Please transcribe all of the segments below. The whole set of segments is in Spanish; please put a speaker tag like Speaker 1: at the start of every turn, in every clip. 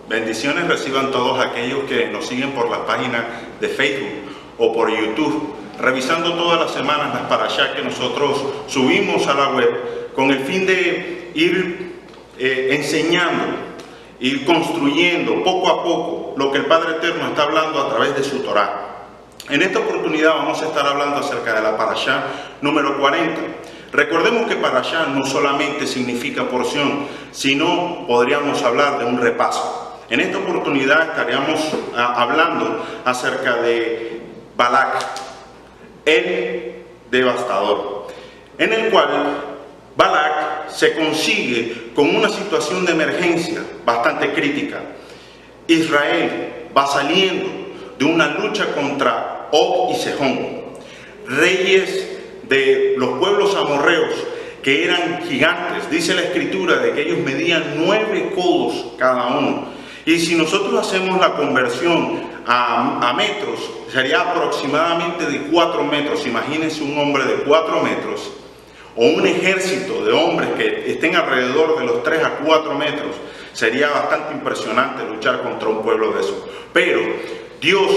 Speaker 1: Bendiciones reciban todos aquellos que nos siguen por la página de Facebook o por YouTube, revisando todas las semanas las parashá que nosotros subimos a la web con el fin de ir enseñando, ir construyendo poco a poco lo que el Padre Eterno está hablando a través de su Torá. En esta oportunidad vamos a estar hablando acerca de la parashá número 40. Recordemos que parashá no solamente significa porción, sino podríamos hablar de un repaso. En esta oportunidad estaríamos hablando acerca de Balac, el devastador, en el cual Balac se consigue con una situación de emergencia bastante crítica. Israel va saliendo de una lucha contra Og y Sejón, reyes de los pueblos amorreos que eran gigantes. Dice la escritura de que ellos medían 9 codos cada uno. Y si nosotros hacemos la conversión a metros, sería aproximadamente de 4 metros. Imagínense un hombre de 4 metros o un ejército de hombres que estén alrededor de los 3 a 4 metros. Sería bastante impresionante luchar contra un pueblo de esos. Pero Dios,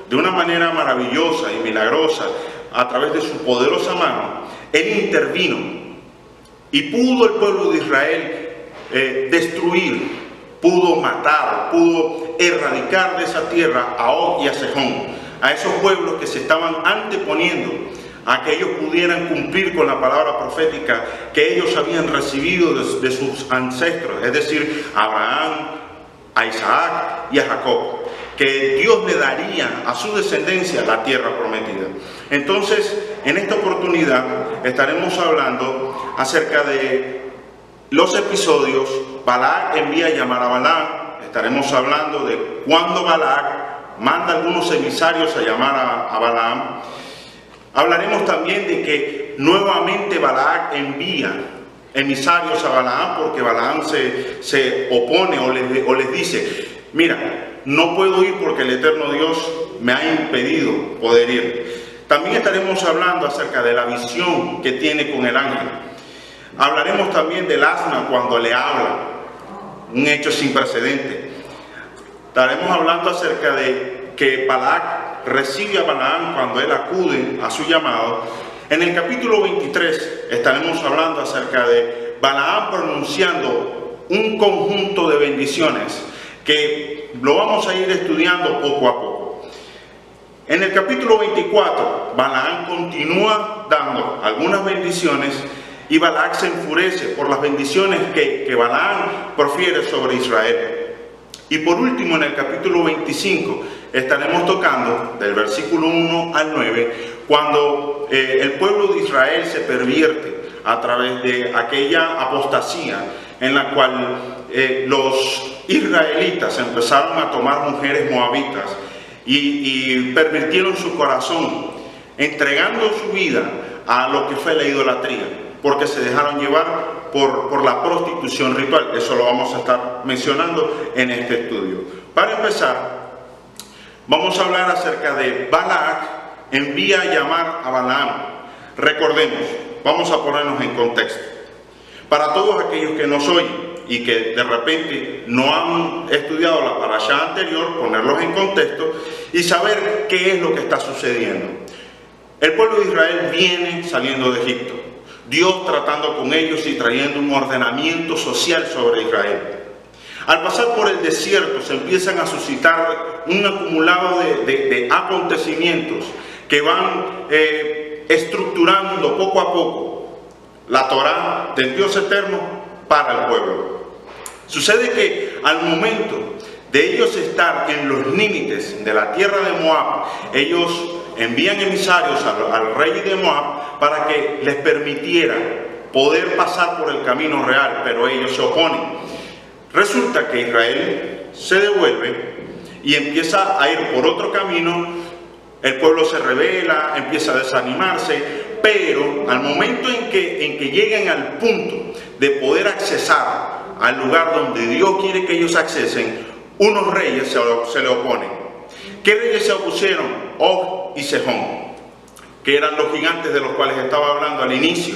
Speaker 1: de una manera maravillosa y milagrosa, a través de su poderosa mano, Él intervino y pudo el pueblo de Israel destruir, pudo matar, pudo erradicar de esa tierra a Og y a Sejón, a esos pueblos que se estaban anteponiendo a que ellos pudieran cumplir con la palabra profética que ellos habían recibido de sus ancestros, es decir, a Abraham, a Isaac y a Jacob, que Dios le daría a su descendencia la tierra prometida. Entonces, en esta oportunidad estaremos hablando acerca de los episodios. Balac envía a llamar a Balaam. Estaremos hablando de cuándo Balac manda a algunos emisarios a llamar a Balaam. Hablaremos también de que nuevamente Balac envía emisarios a Balaam porque Balaam se opone o les dice: mira, no puedo ir porque el eterno Dios me ha impedido poder ir. También estaremos hablando acerca de la visión que tiene con el ángel. Hablaremos también del asna cuando le habla, un hecho sin precedente. Estaremos hablando acerca de que Balac recibe a Balaam cuando él acude a su llamado. En el capítulo 23 estaremos hablando acerca de Balaam pronunciando un conjunto de bendiciones que lo vamos a ir estudiando poco a poco. En el capítulo 24, Balaam continúa dando algunas bendiciones y Balac se enfurece por las bendiciones que Balaam profiere sobre Israel. Y por último, en el capítulo 25, estaremos tocando del versículo 1 al 9, cuando el pueblo de Israel se pervierte a través de aquella apostasía en la cual los israelitas empezaron a tomar mujeres moabitas y pervirtieron su corazón, entregando su vida a lo que fue la idolatría, porque se dejaron llevar por la prostitución ritual. Eso lo vamos a estar mencionando en este estudio. Para empezar, vamos a hablar acerca de Balac envía a llamar a Balaam. Recordemos, vamos a ponernos en contexto. Para todos aquellos que nos oyen y que de repente no han estudiado la parashá anterior, ponerlos en contexto y saber qué es lo que está sucediendo. El pueblo de Israel viene saliendo de Egipto, Dios tratando con ellos y trayendo un ordenamiento social sobre Israel. Al pasar por el desierto se empiezan a suscitar un acumulado de acontecimientos que van estructurando poco a poco la Torá del Dios eterno para el pueblo. Sucede que al momento de ellos estar en los límites de la tierra de Moab, ellos envían emisarios al rey de Moab para que les permitiera poder pasar por el camino real, pero ellos se oponen. Resulta que Israel se devuelve y empieza a ir por otro camino. El pueblo se rebela, empieza a desanimarse, pero al momento en que lleguen al punto de poder accesar al lugar donde Dios quiere que ellos accesen, unos reyes se le oponen. ¿Qué reyes se opusieron? Og y Sejón, que eran los gigantes de los cuales estaba hablando al inicio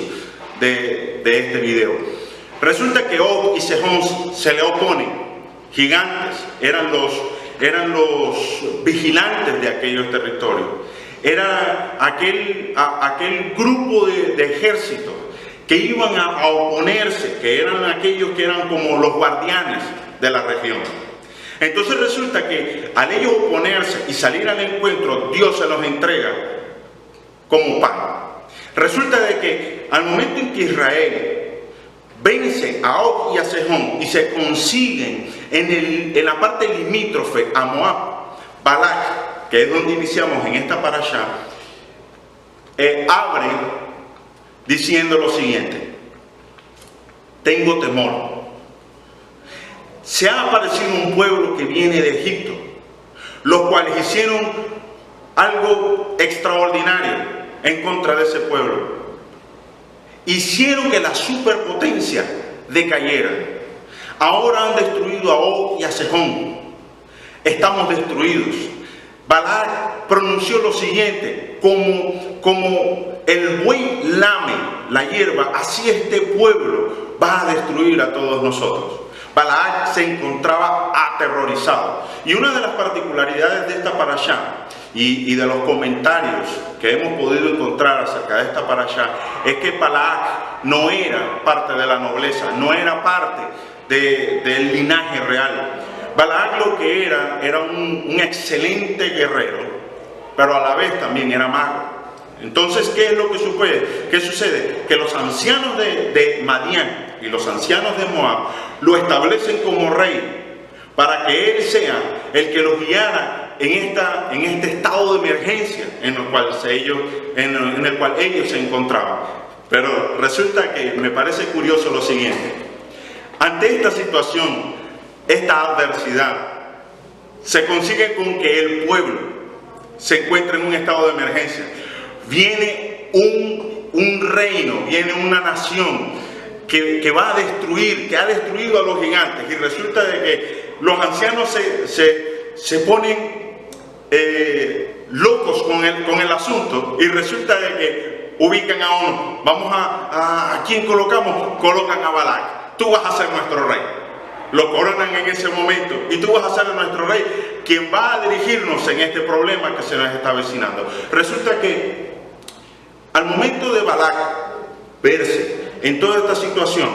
Speaker 1: de este video. Resulta que Og y Sejón se le oponen gigantes, eran los vigilantes de aquellos territorios. Era aquel grupo de ejércitos que iban a oponerse, que eran aquellos que eran como los guardianes de la región. Entonces resulta que al ellos oponerse y salir al encuentro, Dios se los entrega como pan. Resulta de que al momento en que Israel vence a Og y a Sejón y se consiguen en la parte limítrofe a Moab, Balac, que es donde iniciamos en esta parashá, abre diciendo lo siguiente: tengo temor. Se ha aparecido un pueblo que viene de Egipto, los cuales hicieron algo extraordinario en contra de ese pueblo. Hicieron que la superpotencia decayera. Ahora han destruido a Og y a Sejón. Estamos destruidos. Balac pronunció lo siguiente: como el buey lame la hierba, así este pueblo va a destruir a todos nosotros. Balac se encontraba aterrorizado. Y una de las particularidades de esta parashá y de los comentarios que hemos podido encontrar acerca de esta parashá es que Balac no era parte de la nobleza, no era parte del linaje real. Balac lo que era un excelente guerrero, pero a la vez también era mago. Entonces, ¿qué es lo que sucede? ¿Qué sucede? Que los ancianos de Madián y los ancianos de Moab lo establecen como rey para que él sea el que los guiara en este estado de emergencia en el cual ellos se encontraban. Pero resulta que me parece curioso lo siguiente: ante esta situación, esta adversidad, se consigue con que el pueblo se encuentre en un estado de emergencia. Viene un reino, viene una nación que va a destruir, que ha destruido a los gigantes, y resulta de que los ancianos se ponen locos con el asunto, y resulta de que ubican a uno. Vamos ¿a quién colocamos? Colocan a Balac. Tú vas a ser nuestro rey. Lo coronan en ese momento y tú vas a ser nuestro rey, quien va a dirigirnos en este problema que se nos está avecinando. Resulta que al momento de Balac verse en toda esta situación,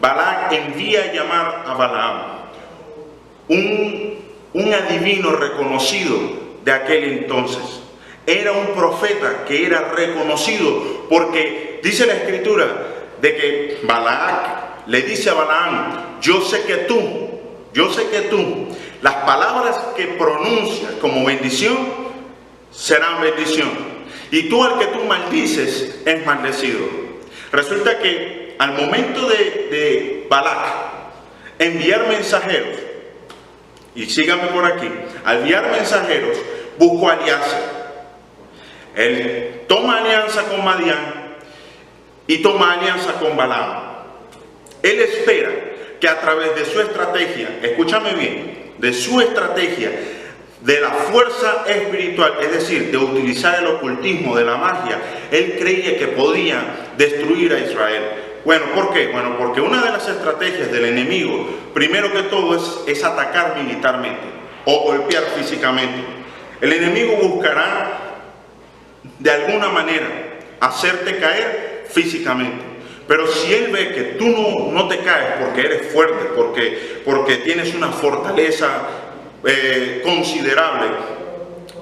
Speaker 1: Balac envía a llamar a Balaam, un adivino reconocido de aquel entonces. Era un profeta que era reconocido, porque dice la escritura de que Balac le dice a Balaam: yo sé que tú, las palabras que pronuncias como bendición serán bendición, y tú al que tú maldices es maldecido. Resulta que al momento de Balac enviar mensajeros, y síganme por aquí, al enviar mensajeros, buscó alianza. Él toma alianza con Madián y toma alianza con Balaam. Él espera que a través de su estrategia, escúchame bien, de su estrategia, de la fuerza espiritual, es decir, de utilizar el ocultismo, de la magia, él creía que podía destruir a Israel. Bueno, ¿por qué? Bueno, porque una de las estrategias del enemigo, primero que todo, es atacar militarmente o golpear físicamente. El enemigo buscará de alguna manera hacerte caer físicamente. Pero si él ve que tú no te caes porque eres fuerte, porque tienes una fortaleza considerable,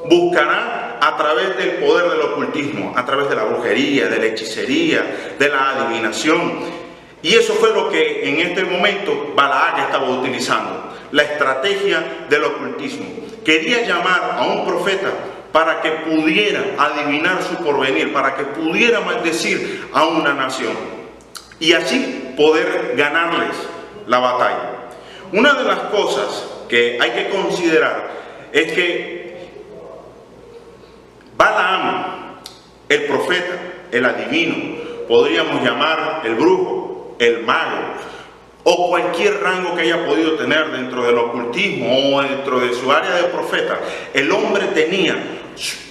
Speaker 1: buscará a través del poder del ocultismo, a través de la brujería, de la hechicería, de la adivinación. Y eso fue lo que en este momento Balac estaba utilizando, la estrategia del ocultismo. Quería llamar a un profeta para que pudiera adivinar su porvenir, para que pudiera maldecir a una nación y así poder ganarles la batalla. Una de las cosas que hay que considerar es que Balaam, el profeta, el adivino, podríamos llamar el brujo, el mago, o cualquier rango que haya podido tener dentro del ocultismo o dentro de su área de profeta, el hombre tenía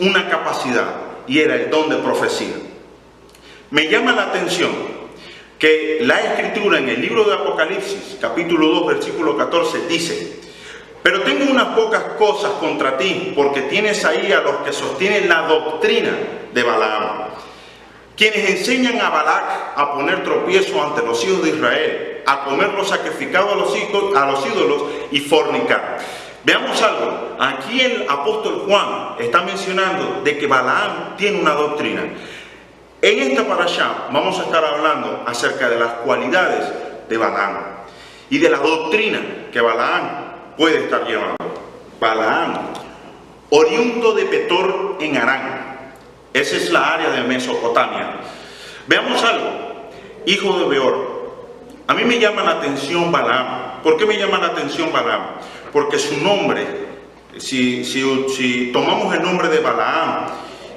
Speaker 1: una capacidad y era el don de profecía. Me llama la atención que la Escritura en el libro de Apocalipsis, capítulo 2, versículo 14, dice: pero tengo unas pocas cosas contra ti, porque tienes ahí a los que sostienen la doctrina de Balaam, quienes enseñan a Balac a poner tropiezo ante los hijos de Israel, a comer lo sacrificado a los ídolos y fornicar. Veamos algo. Aquí el apóstol Juan está mencionando de que Balaam tiene una doctrina. En esta parashá vamos a estar hablando acerca de las cualidades de Balaam y de la doctrina que Balaam puede estar llevando. Balaam, oriundo de Petor en Harán. Esa es la área de Mesopotamia. Veamos algo. Hijo de Beor. A mí me llama la atención Balaam. ¿Por qué me llama la atención Balaam? Porque su nombre, si tomamos el nombre de Balaam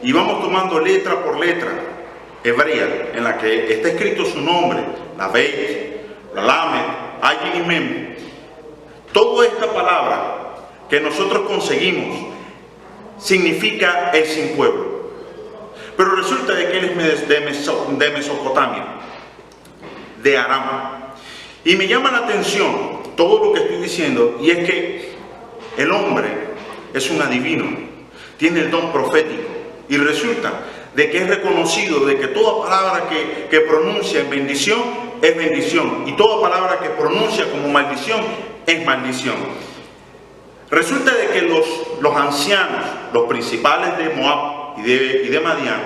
Speaker 1: y vamos tomando letra por letra hebrea en la que está escrito su nombre, la Beit, la Lamed, Ayin y Mem, toda esta palabra que nosotros conseguimos significa el sin pueblo. Pero resulta de que él es de Mesopotamia, de Aram. Y me llama la atención todo lo que estoy diciendo, y es que el hombre es un adivino, tiene el don profético, y resulta de que es reconocido de que toda palabra que pronuncia en bendición es bendición, y toda palabra que pronuncia como maldición es maldición. Resulta de que los ancianos, los principales de Moab y de Madián,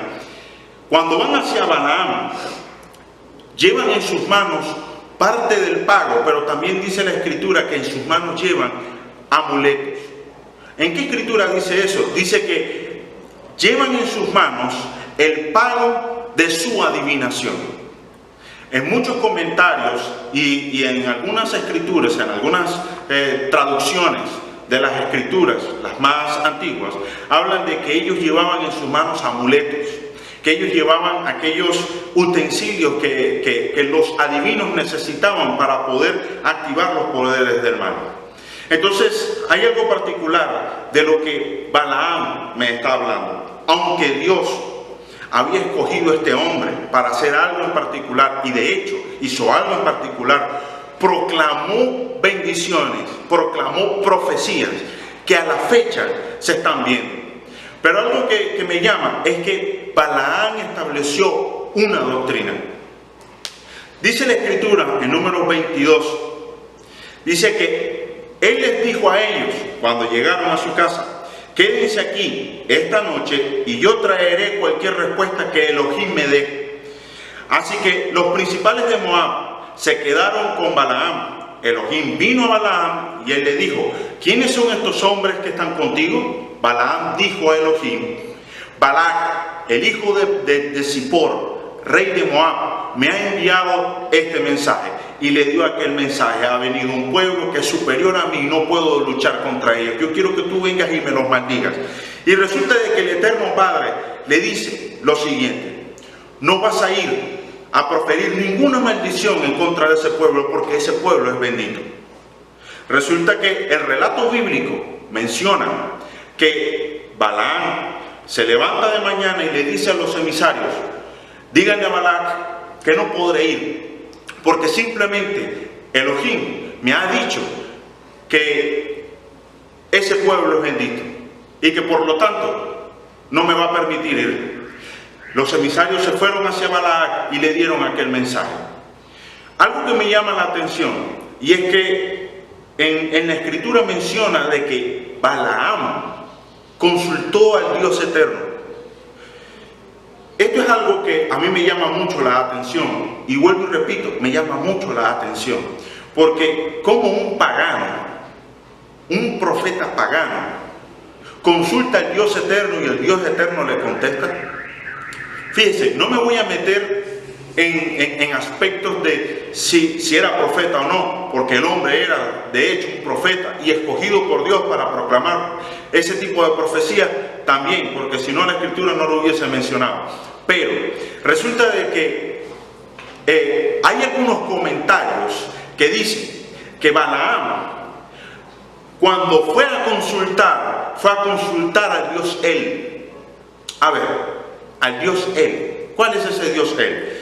Speaker 1: cuando van hacia Balaam, llevan en sus manos parte del pago, pero también dice la Escritura que en sus manos llevan amuletos. ¿En qué Escritura dice eso? Dice que llevan en sus manos el pago de su adivinación. En muchos comentarios y en algunas escrituras, en algunas traducciones de las escrituras, las más antiguas, hablan de que ellos llevaban en sus manos amuletos, que ellos llevaban aquellos utensilios que los adivinos necesitaban para poder activar los poderes del mal. Entonces, hay algo particular de lo que Balaam me está hablando. Aunque Dios había escogido a este hombre para hacer algo en particular, y de hecho hizo algo en particular, proclamó bendiciones, proclamó profecías que a la fecha se están viendo. Pero algo que me llama es que Balaam estableció una doctrina. Dice la Escritura en Números 22, dice que él les dijo a ellos cuando llegaron a su casa: quédense aquí esta noche y yo traeré cualquier respuesta que Elohim me dé. Así que los principales de Moab se quedaron con Balaam. Elohim vino a Balaam y él le dijo: ¿quiénes son estos hombres que están contigo? Balaam dijo a Elohim: Balac, el hijo de Zippor, rey de Moab, me ha enviado este mensaje. Y le dio aquel mensaje: ha venido un pueblo que es superior a mí y no puedo luchar contra ellos. Yo quiero que tú vengas y me los maldigas. Y resulta de que el Eterno Padre le dice lo siguiente: no vas a ir a proferir ninguna maldición en contra de ese pueblo, porque ese pueblo es bendito. Resulta que el relato bíblico menciona que Balaam se levanta de mañana y le dice a los emisarios: díganle a Balac que no podré ir, porque simplemente Elohim me ha dicho que ese pueblo es bendito y que por lo tanto no me va a permitir ir. Los emisarios se fueron hacia Balac y le dieron aquel mensaje. Algo que me llama la atención, y es que en la Escritura menciona de que Balaam consultó al Dios eterno. Esto es algo que a mí me llama mucho la atención, y vuelvo y repito, me llama mucho la atención, porque como un pagano, un profeta pagano, consulta al Dios eterno y el Dios eterno le contesta. Fíjense, no me voy a meter en aspectos de si era profeta o no, porque el hombre era de hecho un profeta y escogido por Dios para proclamar ese tipo de profecía también, porque si no la Escritura no lo hubiese mencionado. Pero resulta de que hay algunos comentarios que dicen que Balaam, cuando fue a consultar al Dios El. A ver, al Dios El. ¿Cuál es ese Dios El?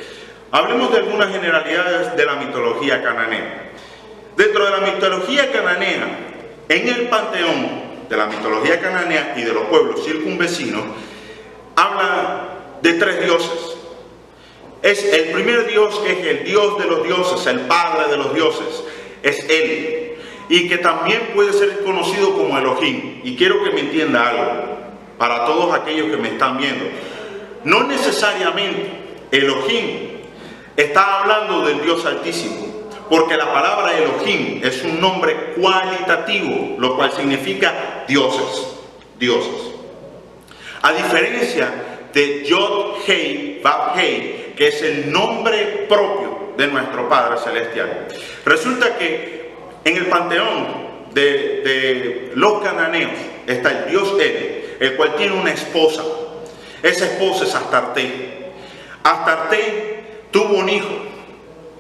Speaker 1: Hablemos de algunas generalidades de la mitología cananea. Dentro de la mitología cananea, en el panteón de la mitología cananea y de los pueblos circunvecinos, habla de 3 dioses. Es el primer dios, que es el dios de los dioses, el padre de los dioses, es él, y que también puede ser conocido como Elohim. Y quiero que me entienda algo, para todos aquellos que me están viendo, no necesariamente Elohim está hablando del Dios Altísimo, porque la palabra Elohim es un nombre cualitativo, lo cual significa dioses, dioses. A diferencia de Yod Hei Vav Hei, que es el nombre propio de nuestro Padre Celestial. Resulta que en el panteón de los cananeos está el dios El, el cual tiene una esposa. Esa esposa es Astarte. Astarte tuvo un hijo.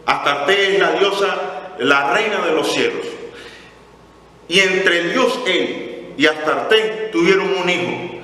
Speaker 1: Astarte es la diosa, la reina de los cielos. Y entre el dios El y Astarte tuvieron un hijo.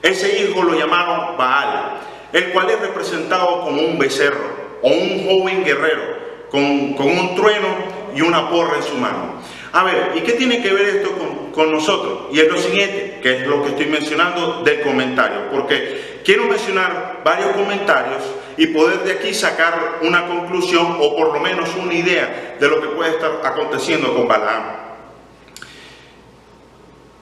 Speaker 1: Ese hijo lo llamaron Baal, el cual es representado como un becerro o un joven guerrero con un trueno y una porra en su mano. A ver, ¿y qué tiene que ver esto con nosotros? Y es lo siguiente, que es lo que estoy mencionando del comentario, porque quiero mencionar varios comentarios y poder de aquí sacar una conclusión o por lo menos una idea de lo que puede estar aconteciendo con Balaam.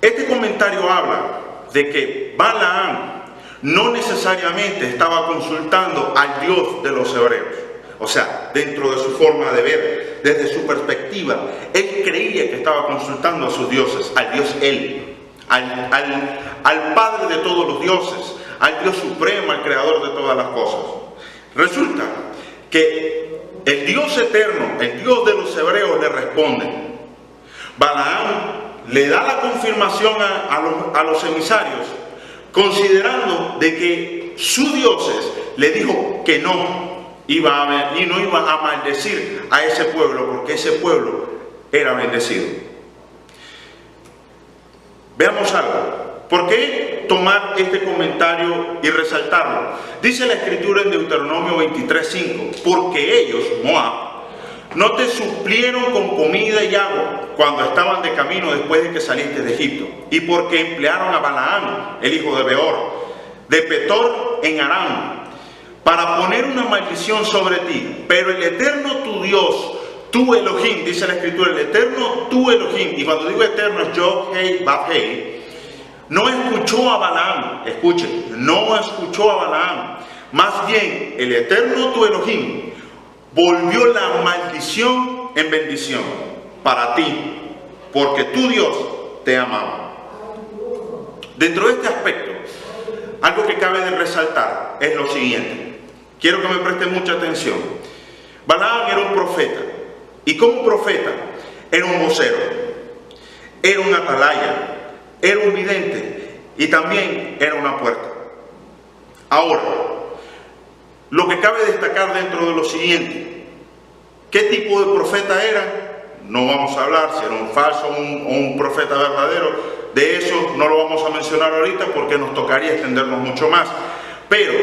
Speaker 1: Este comentario habla de que Balaam no necesariamente estaba consultando al Dios de los hebreos. O sea, dentro de su forma de ver, desde su perspectiva, él creía que estaba consultando a sus dioses, al Dios Él, al Padre de todos los dioses, al Dios supremo, al Creador de todas las cosas. Resulta que el Dios eterno, el Dios de los hebreos, le responde. Balaam le da la confirmación a los emisarios, considerando de que sus dioses le dijo que no iba a maldecir a ese pueblo, porque ese pueblo era bendecido. Veamos algo. ¿Por qué tomar este comentario y resaltarlo? Dice la Escritura en Deuteronomio 23:5, porque ellos, Moab, no te suplieron con comida y agua cuando estaban de camino después de que saliste de Egipto, y porque emplearon a Balaam, el hijo de Beor, de Petor en Aram, para poner una maldición sobre ti. Pero el eterno tu Dios, tu Elohim, dice la Escritura, el eterno tu Elohim, y cuando digo eterno es Yod Hei Vav Hei, no escuchó a Balaam. Escuchen, no escuchó a Balaam, más bien el eterno tu Elohim volvió la maldición en bendición para ti, porque tu Dios te amaba. Dentro de este aspecto, algo que cabe de resaltar es lo siguiente. Quiero que me presten mucha atención. Balaam era un profeta, y como profeta era un vocero, era un atalaya, era un vidente y también era una puerta. Ahora, lo que cabe destacar dentro de lo siguiente, ¿qué tipo de profeta era? No vamos a hablar si era un falso o un profeta verdadero. De eso no lo vamos a mencionar ahorita porque nos tocaría extendernos mucho más. Pero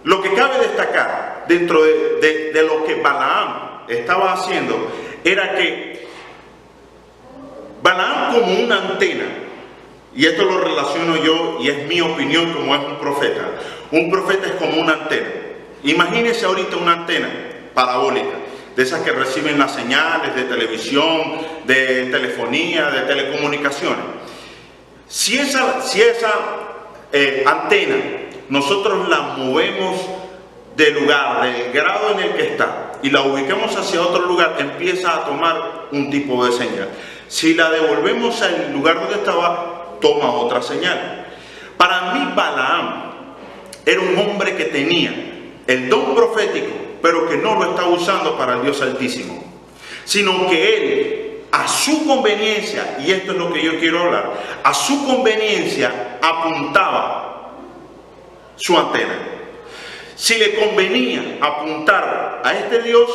Speaker 1: lo que cabe destacar dentro de lo que Balaam estaba haciendo era que Balaam, como una antena, y esto lo relaciono yo y es mi opinión como es un profeta es como una antena. Imagínense ahorita una antena parabólica, de esas que reciben las señales de televisión, de telefonía, de telecomunicaciones. Si esa antena nosotros la movemos del lugar, del grado en el que está, y la ubicamos hacia otro lugar, empieza a tomar un tipo de señal. Si la devolvemos al lugar donde estaba, toma otra señal. Para mí Balaam era un hombre que tenía el don profético, pero que no lo estaba usando para el Dios Altísimo, sino que él, a su conveniencia, y esto es lo que yo quiero hablar, a su conveniencia apuntaba su antena. Si le convenía apuntar a este Dios,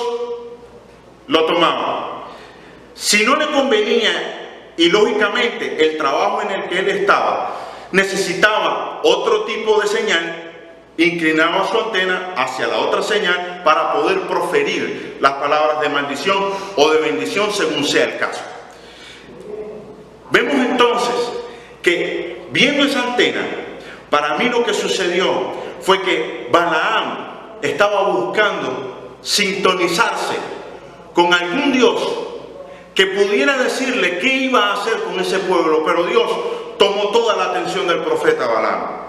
Speaker 1: lo tomaba. Si no le convenía, y lógicamente el trabajo en el que él estaba necesitaba otro tipo de señal, inclinaba su antena hacia la otra señal para poder proferir las palabras de maldición o de bendición según sea el caso. Vemos entonces que viendo esa antena, para mí lo que sucedió fue que Balaam estaba buscando sintonizarse con algún Dios que pudiera decirle qué iba a hacer con ese pueblo, pero Dios tomó toda la atención del profeta Balaam.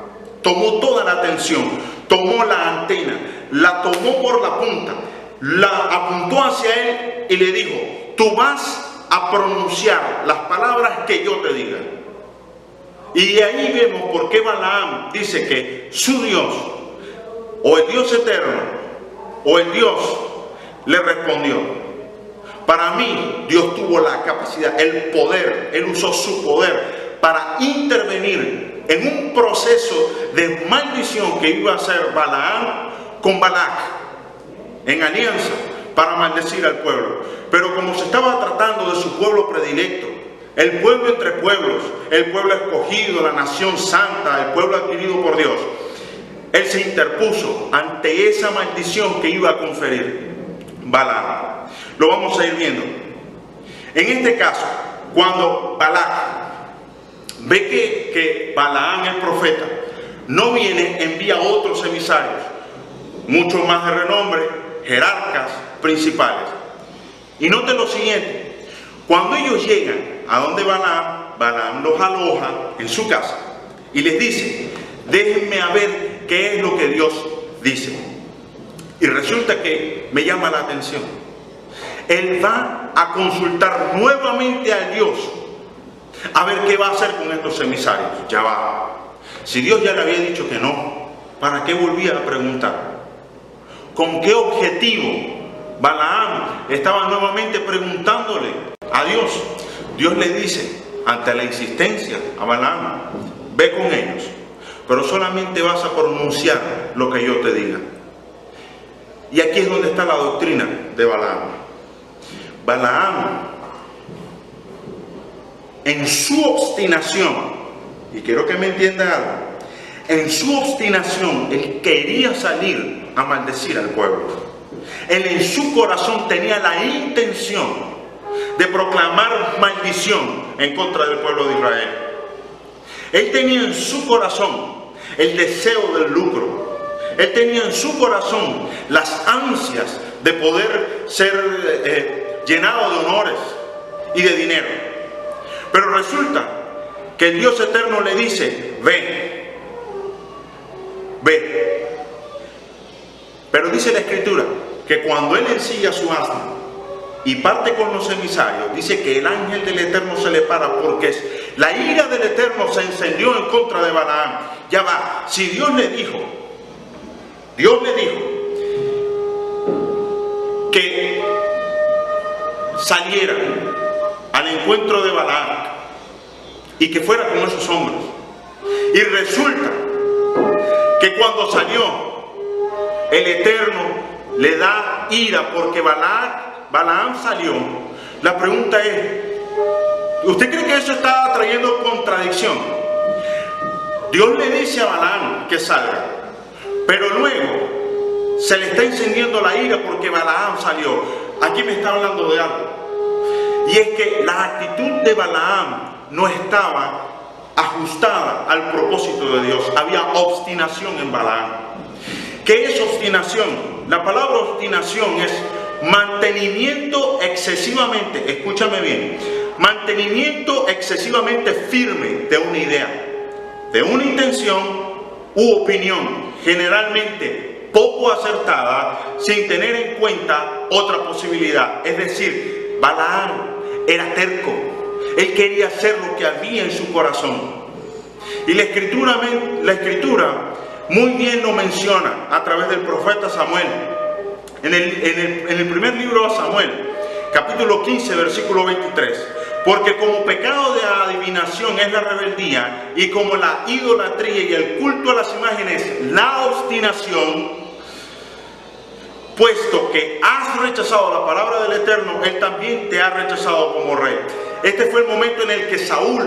Speaker 1: Tomó toda la atención, tomó la antena, la tomó por la punta, la apuntó hacia él y le dijo: tú vas a pronunciar las palabras que yo te diga. Y de ahí vemos por qué Balaam dice que su Dios, o el Dios eterno, o el Dios le respondió. Para mí, Dios tuvo la capacidad, el poder, Él usó su poder para intervenir en un proceso de maldición que iba a hacer Balaam con Balac, en alianza para maldecir al pueblo. Pero como se estaba tratando de su pueblo predilecto, el pueblo entre pueblos, el pueblo escogido, la nación santa, el pueblo adquirido por Dios, él se interpuso ante esa maldición que iba a conferir Balaam. Lo vamos a ir viendo. En este caso, cuando Balac ve que Balaam, el profeta, no viene, envía otros emisarios, muchos más de renombre, jerarcas principales. Y noten lo siguiente: cuando ellos llegan a donde Balaam, Balaam los aloja en su casa y les dice: déjenme a ver qué es lo que Dios dice. Y resulta que me llama la atención. Él va a consultar nuevamente al Dios a ver qué va a hacer con estos emisarios. Ya va. Si Dios ya le había dicho que no, ¿para qué volvía a preguntar? ¿Con qué objetivo Balaam estaba nuevamente preguntándole a Dios? Dios le dice, ante la insistencia a Balaam: ve con ellos, pero solamente vas a pronunciar lo que yo te diga. Y aquí es donde está la doctrina de Balaam. Balaam, en su obstinación, y quiero que me entienda algo, en su obstinación, él quería salir a maldecir al pueblo. Él en su corazón tenía la intención de proclamar maldición en contra del pueblo de Israel. Él tenía en su corazón el deseo del lucro. Él tenía en su corazón las ansias de poder ser llenado de honores y de dinero. Pero resulta que el Dios eterno le dice: ve, ve. Pero dice la Escritura que cuando él ensilla su asno y parte con los emisarios, dice que el ángel del Eterno se le para, porque la ira del Eterno se encendió en contra de Balaam. Ya va, si Dios le dijo que saliera al encuentro de Balaam y que fuera con esos hombres, y resulta que cuando salió, el Eterno le da ira porque Balaam salió. La pregunta es: ¿usted cree que eso está trayendo contradicción? Dios le dice a Balaam que salga, pero luego se le está encendiendo la ira porque Balaam salió. Aquí me está hablando de algo, y es que la actitud de Balaam no estaba ajustada al propósito de Dios. Había obstinación en Balaam. ¿Qué es obstinación? La palabra obstinación es mantenimiento excesivamente, escúchame bien, mantenimiento excesivamente firme de una idea, de una intención u opinión, generalmente poco acertada, sin tener en cuenta otra posibilidad. Es decir, Balaam era terco. Él quería hacer lo que había en su corazón. Y la escritura muy bien lo menciona a través del profeta Samuel. En el primer libro de Samuel, capítulo 15, versículo 23. Porque como pecado de adivinación es la rebeldía, y como la idolatría y el culto a las imágenes, la obstinación, puesto que has rechazado la palabra del Eterno, Él también te ha rechazado como rey. Este fue el momento en el que Saúl,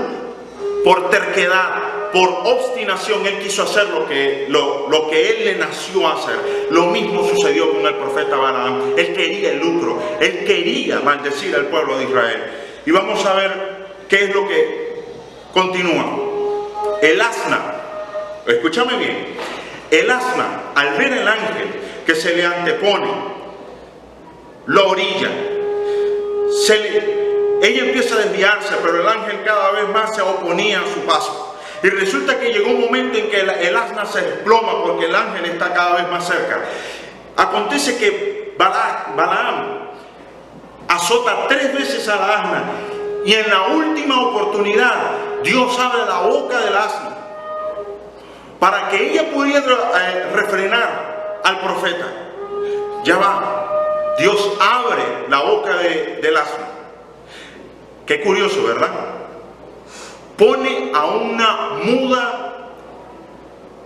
Speaker 1: por terquedad, por obstinación, él quiso hacer lo que él le nació a hacer. Lo mismo sucedió con el profeta Balaam. Él quería el lucro, él quería maldecir al pueblo de Israel. Y vamos a ver qué es lo que continúa. El asna, escúchame bien, el asna, al ver el ángel que se le antepone, lo orilla. Ella empieza a desviarse, pero el ángel cada vez más se oponía a su paso. Y resulta que llegó un momento en que el asna se desploma porque el ángel está cada vez más cerca. Acontece que Balaam azota 3 veces a la asna, y en la última oportunidad Dios abre la boca del asna para que ella pudiera refrenar al profeta. Ya va, Dios abre la boca del asna. Qué curioso, ¿verdad? Pone a una muda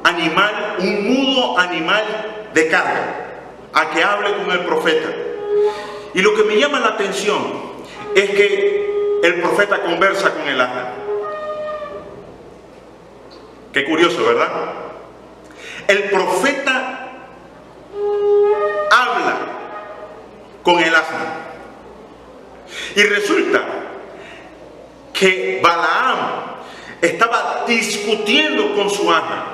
Speaker 1: animal, un mudo animal de carga, a que hable con el profeta. Y lo que me llama la atención es que el profeta conversa con el asna. Qué curioso, ¿verdad? El profeta habla con el asna. Y resulta que Balaam estaba discutiendo con su asna.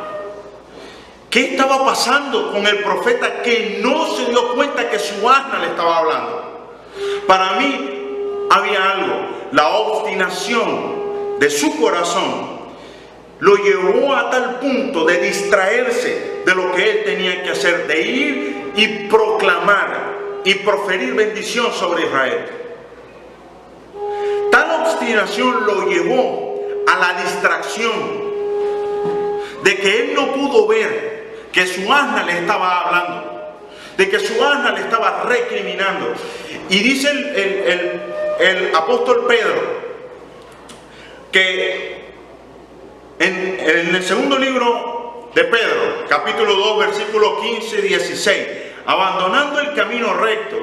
Speaker 1: ¿Qué estaba pasando con el profeta que no se dio cuenta que su asna le estaba hablando? Para mí había algo. La obstinación de su corazón lo llevó a tal punto de distraerse de lo que él tenía que hacer, de ir y proclamar y proferir bendición sobre Israel. Tal obstinación lo llevó a la distracción de que él no pudo ver que su asna le estaba hablando, de que su asna le estaba recriminando. Y dice el apóstol Pedro que en el segundo libro de Pedro, capítulo 2, versículo 15 y 16, abandonando el camino recto,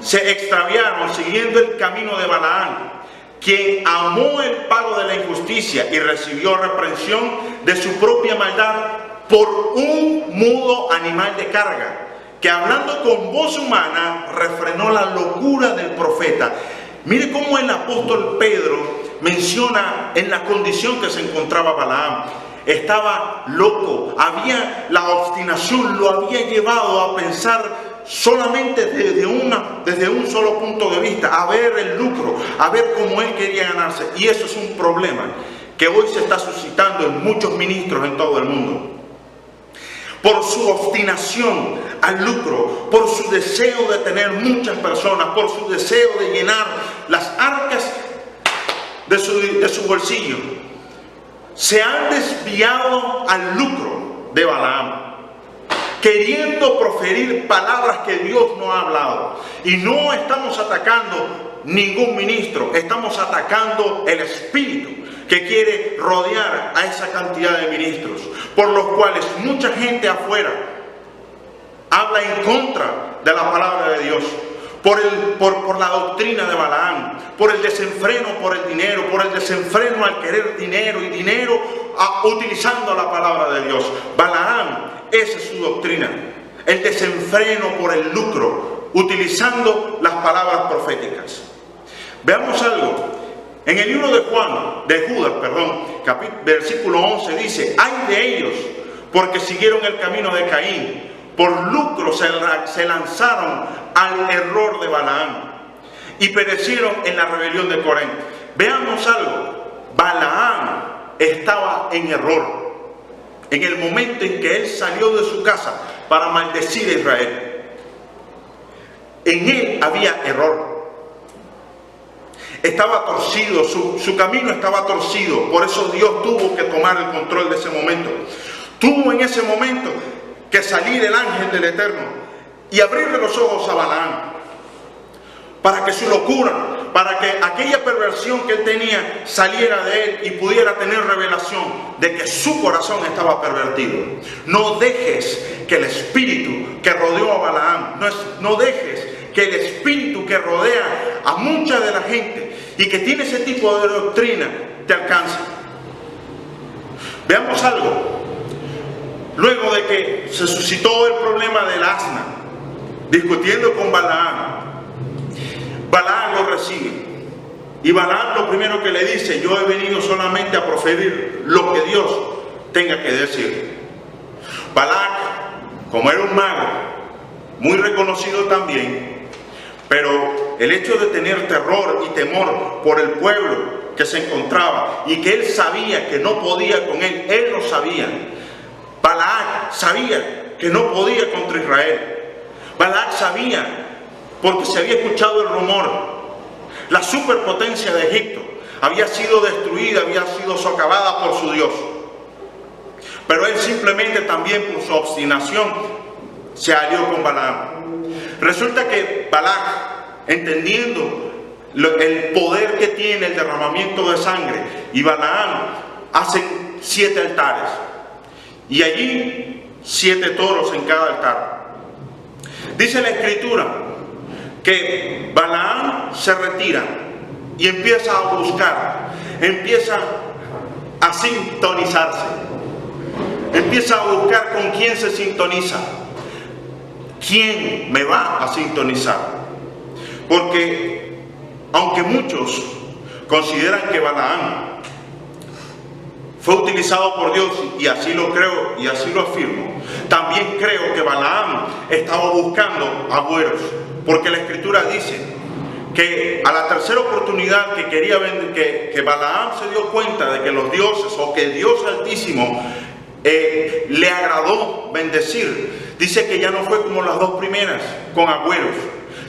Speaker 1: se extraviaron siguiendo el camino de Balaam, quien amó el pago de la injusticia y recibió reprensión de su propia maldad por un mudo animal de carga, que hablando con voz humana refrenó la locura del profeta. Mire cómo el apóstol Pedro menciona en la condición que se encontraba Balaam. Estaba loco, la obstinación lo había llevado a pensar solamente desde un solo punto de vista, a ver el lucro, a ver cómo él quería ganarse. Y eso es un problema que hoy se está suscitando en muchos ministros en todo el mundo. Por su obstinación al lucro, por su deseo de tener muchas personas, por su deseo de llenar las arcas de su bolsillo, se han desviado al lucro de Balaam, queriendo proferir palabras que Dios no ha hablado. Y no estamos atacando ningún ministro, estamos atacando el espíritu que quiere rodear a esa cantidad de ministros, por los cuales mucha gente afuera habla en contra de la palabra de Dios, por la doctrina de Balaam, por el desenfreno por el dinero, por el desenfreno al querer dinero y dinero utilizando la palabra de Dios. Balaam, esa es su doctrina, el desenfreno por el lucro, utilizando las palabras proféticas. Veamos algo. En el libro de Judas, versículo 11 dice: ay de ellos, porque siguieron el camino de Caín, por lucro se lanzaron al error de Balaam y perecieron en la rebelión de Coré. Veamos algo. Balaam estaba en error en el momento en que él salió de su casa para maldecir a Israel. En él había error. Estaba torcido, su camino estaba torcido. Por eso Dios tuvo que tomar el control de ese momento. Tuvo en ese momento que salir el ángel del Eterno y abrirle los ojos a Balaam, para que su locura, para que aquella perversión que él tenía saliera de él y pudiera tener revelación de que su corazón estaba pervertido. No dejes que el espíritu que rodeó a Balaam, no dejes que el espíritu que rodea a mucha de la gente y que tiene ese tipo de doctrina te alcance. Veamos algo. Luego de que se suscitó el problema del asna, discutiendo con Balaam, Balaam lo recibe. Y Balaam lo primero que le dice: yo he venido solamente a proferir lo que Dios tenga que decir. Balac, como era un mago, muy reconocido también, pero el hecho de tener terror y temor por el pueblo que se encontraba y que él sabía que no podía con él lo sabía. Balac sabía que no podía contra Israel. Balac sabía, porque se había escuchado el rumor, la superpotencia de Egipto había sido destruida, había sido socavada por su Dios. Pero él simplemente también por su obstinación se alió con Balaam. Resulta que Balac, entendiendo el poder que tiene el derramamiento de sangre, y Balaam hacen 7 altares y allí 7 toros en cada altar. Dice la escritura que Balaam se retira y empieza a buscar, empieza a sintonizarse, empieza a buscar con quién se sintoniza, quién me va a sintonizar. Porque aunque muchos consideran que Balaam fue utilizado por Dios, y así lo creo y así lo afirmo, también creo que Balaam estaba buscando agüeros, porque la escritura dice que a la tercera oportunidad que quería que Balaam se dio cuenta de que los dioses, o que el Dios Altísimo le agradó bendecir, dice que ya no fue como las 2 primeras con agüeros,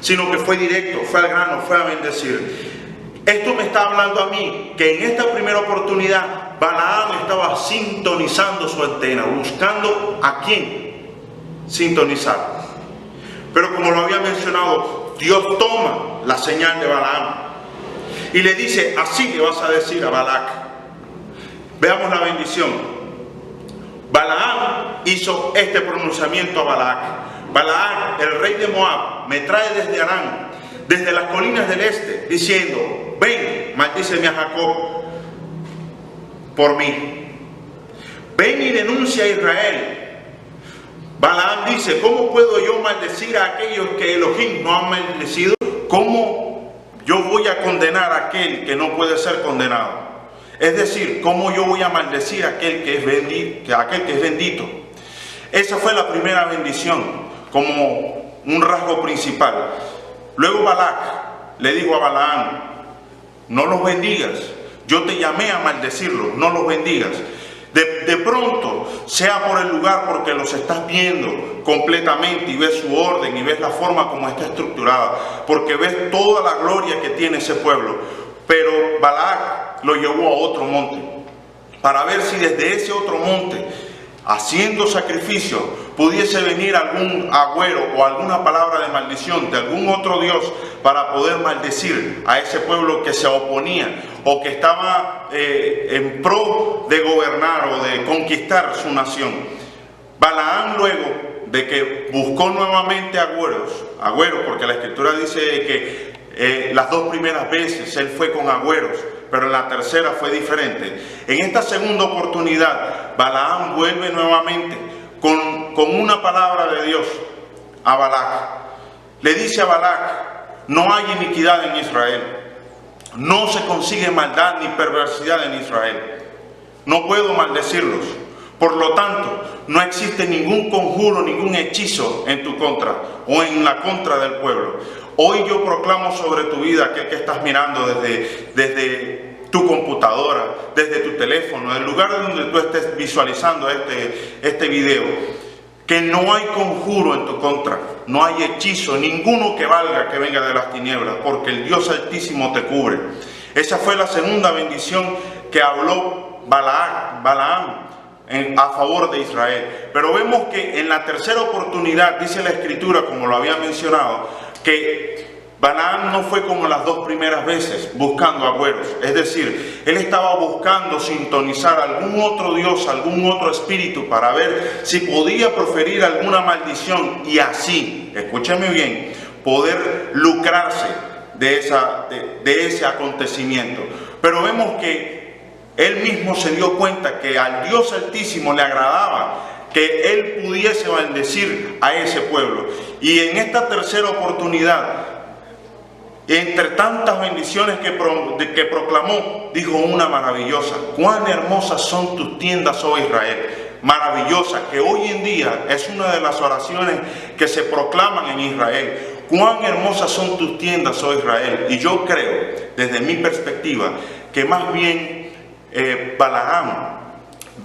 Speaker 1: sino que fue directo, fue al grano, fue a bendecir. Esto me está hablando a mí que en esta primera oportunidad Balaam estaba sintonizando su antena, buscando a quién sintonizar. Pero como lo había mencionado, Dios toma la señal de Balaam y le dice: así le vas a decir a Balac. Veamos la bendición. Balaam hizo este pronunciamiento a Balac: Balac, el rey de Moab, me trae desde Aram, desde las colinas del este, diciendo: ven, maldíceme a Jacob por mí. Ven y denuncia a Israel. Balaam dice: ¿cómo puedo yo maldecir a aquellos que Elohim no ha maldecido? ¿Cómo yo voy a condenar a aquel que no puede ser condenado? Es decir, ¿cómo yo voy a maldecir a aquel que es bendito? Esa fue la primera bendición, como un rasgo principal. Luego Balac le dijo a Balaam: no los bendigas, yo te llamé a maldecirlos, no los bendigas. De pronto, sea por el lugar, porque los estás viendo completamente y ves su orden y ves la forma como está estructurada, porque ves toda la gloria que tiene ese pueblo. Pero Balac lo llevó a otro monte para ver si desde ese otro monte, haciendo sacrificio, pudiese venir algún agüero o alguna palabra de maldición de algún otro Dios para poder maldecir a ese pueblo que se oponía o que estaba en pro de gobernar o de conquistar su nación. Balaam, luego de que buscó nuevamente agüeros, porque la escritura dice que las 2 primeras veces él fue con agüeros, pero en la tercera fue diferente. En esta segunda oportunidad, Balaam vuelve nuevamente con una palabra de Dios a Balac. Le dice a Balac: no hay iniquidad en Israel, no se consigue maldad ni perversidad en Israel, no puedo maldecirlos, por lo tanto no existe ningún conjuro, ningún hechizo en tu contra o en la contra del pueblo. Hoy yo proclamo sobre tu vida, aquel que estás mirando desde tu computadora, desde tu teléfono, del lugar donde tú estés visualizando este video, que no hay conjuro en tu contra, no hay hechizo, ninguno que valga que venga de las tinieblas, porque el Dios Altísimo te cubre. Esa fue la segunda bendición que habló Balaam a favor de Israel. Pero vemos que en la tercera oportunidad, dice la escritura, como lo había mencionado, que Balaam no fue como las 2 primeras veces buscando agüeros. Es decir, él estaba buscando sintonizar algún otro Dios, algún otro espíritu, para ver si podía proferir alguna maldición y así, escúcheme bien, poder lucrarse de ese acontecimiento. Pero vemos que él mismo se dio cuenta que al Dios Altísimo le agradaba que él pudiese bendecir a ese pueblo. Y en esta tercera oportunidad, entre tantas bendiciones que proclamó, dijo una maravillosa: cuán hermosas son tus tiendas, oh Israel. Maravillosa, que hoy en día es una de las oraciones que se proclaman en Israel. Cuán hermosas son tus tiendas, oh Israel. Y yo creo, desde mi perspectiva, que más bien Balaam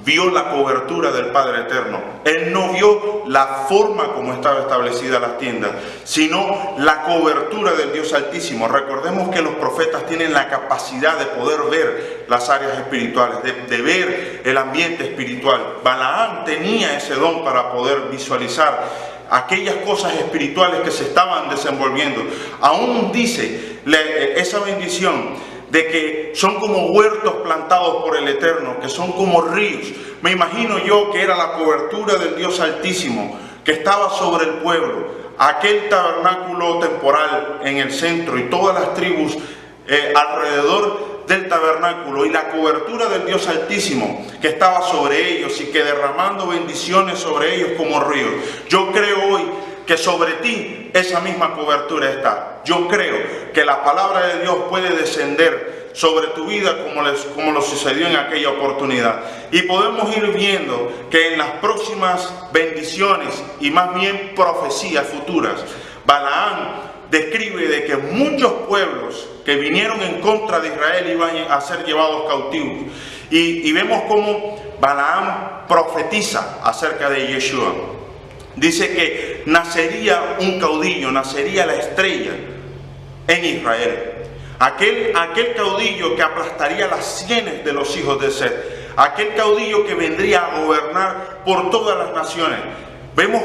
Speaker 1: vio la cobertura del Padre Eterno. Él no vio la forma como estaba establecida las tiendas, sino la cobertura del Dios Altísimo. Recordemos que los profetas tienen la capacidad de poder ver las áreas espirituales, de ver el ambiente espiritual. Balaam tenía ese don para poder visualizar aquellas cosas espirituales que se estaban desenvolviendo. Aún dice esa bendición de que son como huertos plantados por el Eterno, que son como ríos. Me imagino yo que era la cobertura del Dios Altísimo que estaba sobre el pueblo, aquel tabernáculo temporal en el centro y todas las tribus alrededor del tabernáculo, y la cobertura del Dios Altísimo que estaba sobre ellos y que derramando bendiciones sobre ellos como ríos. Yo creo hoy que sobre ti esa misma cobertura está. Yo creo que la palabra de Dios puede descender sobre tu vida como lo sucedió en aquella oportunidad. Y podemos ir viendo que en las próximas bendiciones y más bien profecías futuras, Balaam describe de que muchos pueblos que vinieron en contra de Israel iban a ser llevados cautivos. Y vemos cómo Balaam profetiza acerca de Yeshua. Dice que nacería un caudillo, nacería la estrella en Israel. Aquel caudillo que aplastaría las sienes de los hijos de Set. Aquel caudillo que vendría a gobernar por todas las naciones. Vemos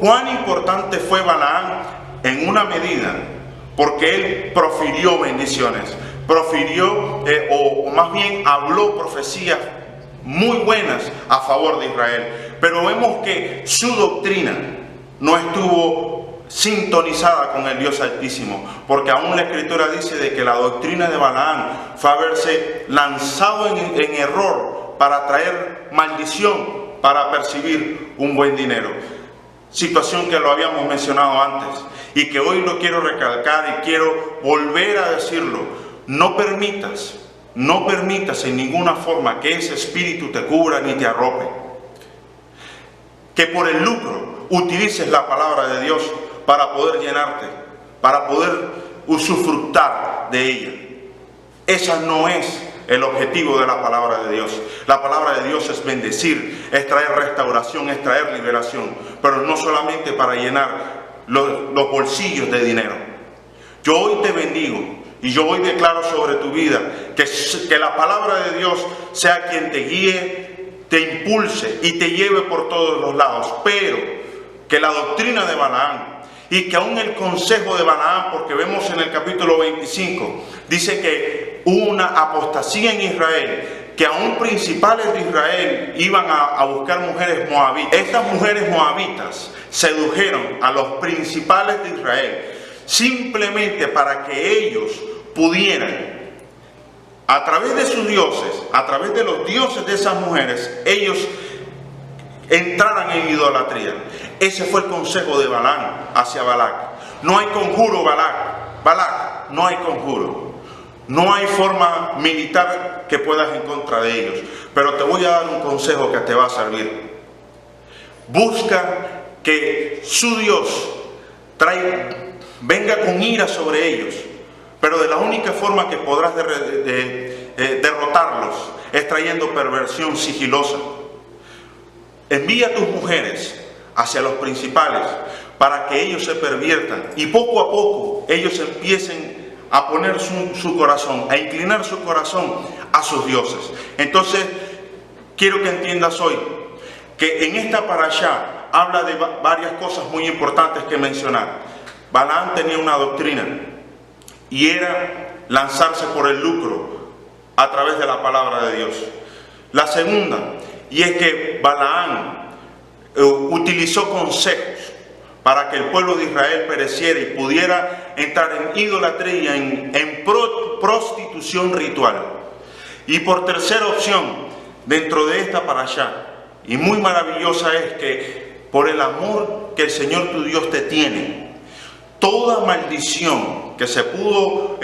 Speaker 1: cuán importante fue Balaam en una medida, porque él profirió bendiciones. Profirió, o más bien habló profecías muy buenas a favor de Israel. Pero vemos que su doctrina no estuvo sintonizada con el Dios Altísimo, porque aún la Escritura dice de que la doctrina de Balaam fue haberse lanzado en error para traer maldición, para percibir un buen dinero. Situación que lo habíamos mencionado antes y que hoy lo quiero recalcar y quiero volver a decirlo. No permitas en ninguna forma que ese espíritu te cubra ni te arrope. Que por el lucro utilices la palabra de Dios para poder llenarte, para poder usufructar de ella. Esa no es el objetivo de la palabra de Dios. La palabra de Dios es bendecir, es traer restauración, es traer liberación, pero no solamente para llenar los bolsillos de dinero. Yo hoy te bendigo y yo hoy declaro sobre tu vida que la palabra de Dios sea quien te guíe, te impulse y te lleve por todos los lados, pero que la doctrina de Balaam y que aún el consejo de Balaam, porque vemos en el capítulo 25, dice que hubo una apostasía en Israel, que aún principales de Israel iban a buscar mujeres moabitas. Estas mujeres moabitas sedujeron a los principales de Israel simplemente para que ellos pudieran, a través de sus dioses, a través de los dioses de esas mujeres, ellos entraran en idolatría. Ese fue el consejo de Balaam hacia Balac. No hay conjuro, Balac, no hay conjuro. No hay forma militar que puedas en contra de ellos. Pero te voy a dar un consejo que te va a servir. Busca que su Dios venga con ira sobre ellos. Pero de la única forma que podrás derrotarlos es trayendo perversión sigilosa. Envía a tus mujeres hacia los principales para que ellos se perviertan y poco a poco ellos empiecen a poner su corazón, a inclinar su corazón a sus dioses. Entonces, quiero que entiendas hoy que en esta parashá habla de varias cosas muy importantes que mencionar. Balaam tenía una doctrina y era lanzarse por el lucro a través de la palabra de Dios. La segunda, y es que Balaam utilizó consejos para que el pueblo de Israel pereciera y pudiera entrar en idolatría, en prostitución ritual. Y por tercera opción, dentro de esta parashá, y muy maravillosa, es que por el amor que el Señor tu Dios te tiene, toda maldición que se pudo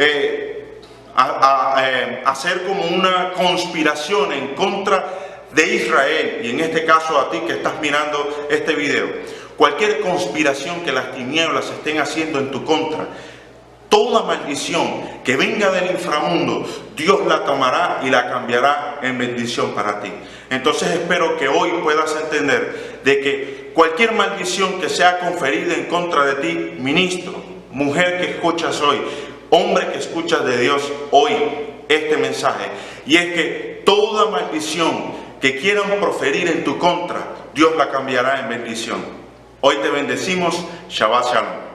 Speaker 1: hacer como una conspiración en contra de Israel, y en este caso a ti que estás mirando este video, cualquier conspiración que las tinieblas estén haciendo en tu contra, toda maldición que venga del inframundo, Dios la tomará y la cambiará en bendición para ti. Entonces espero que hoy puedas entender de que cualquier maldición que sea conferida en contra de ti, ministro, mujer que escuchas hoy, hombre que escuchas de Dios hoy este mensaje, y es que toda maldición que quieran proferir en tu contra, Dios la cambiará en bendición. Hoy te bendecimos. Shabbat Shalom.